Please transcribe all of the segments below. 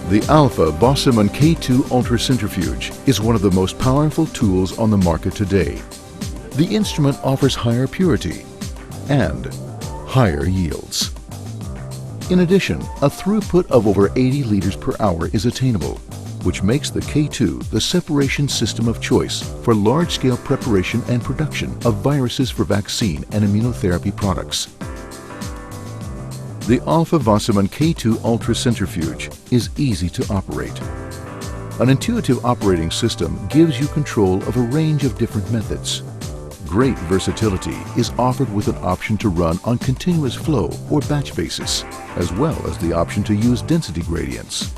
The Alfa Wassermann K2 Ultracentrifuge is one of the most powerful tools on the market today. The instrument offers higher purity and higher yields. In addition, a throughput of over 80 liters per hour is attainable, which makes the K2 the separation system of choice for large-scale preparation and production of viruses for vaccine and immunotherapy products. The Alfa Wassermann K2 Ultracentrifuge is easy to operate. An intuitive operating system gives you control of a range of different methods. Great versatility is offered with an option to run on continuous flow or batch basis, as well as the option to use density gradients.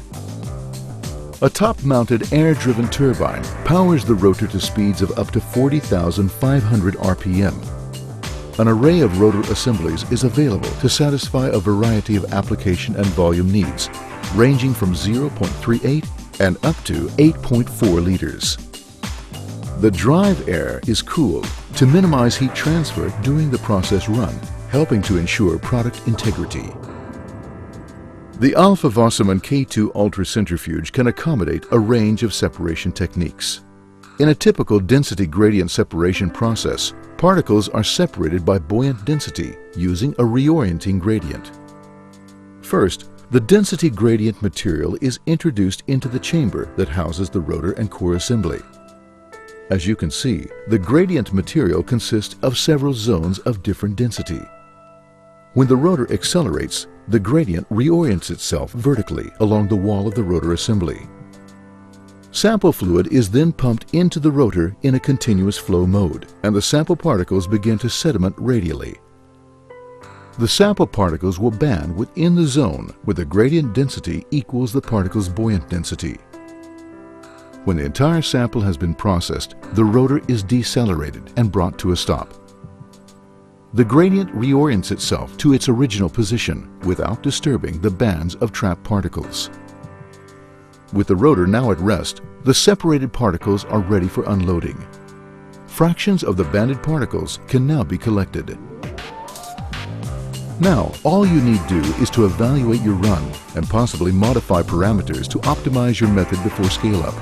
A top-mounted air-driven turbine powers the rotor to speeds of up to 40,500 RPM. An array of rotor assemblies is available to satisfy a variety of application and volume needs, ranging from 0.38 and up to 8.4 liters. The drive air is cooled to minimize heat transfer during the process run, helping to ensure product integrity. The Alfa Wassermann K2 Ultracentrifuge can accommodate a range of separation techniques. In a typical density gradient separation process, particles are separated by buoyant density using a reorienting gradient. First, the density gradient material is introduced into the chamber that houses the rotor and core assembly. As you can see, the gradient material consists of several zones of different density. When the rotor accelerates, the gradient reorients itself vertically along the wall of the rotor assembly. Sample fluid is then pumped into the rotor in a continuous flow mode, and the sample particles begin to sediment radially. The sample particles will band within the zone where the gradient density equals the particle's buoyant density. When the entire sample has been processed, the rotor is decelerated and brought to a stop. The gradient reorients itself to its original position without disturbing the bands of trapped particles. With the rotor now at rest, the separated particles are ready for unloading. Fractions of the banded particles can now be collected. Now, all you need do is to evaluate your run and possibly modify parameters to optimize your method before scale-up.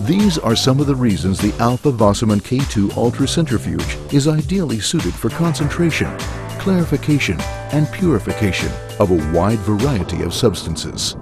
These are some of the reasons the Alfa Wassermann K2 Ultracentrifuge is ideally suited for concentration, clarification, and purification of a wide variety of substances.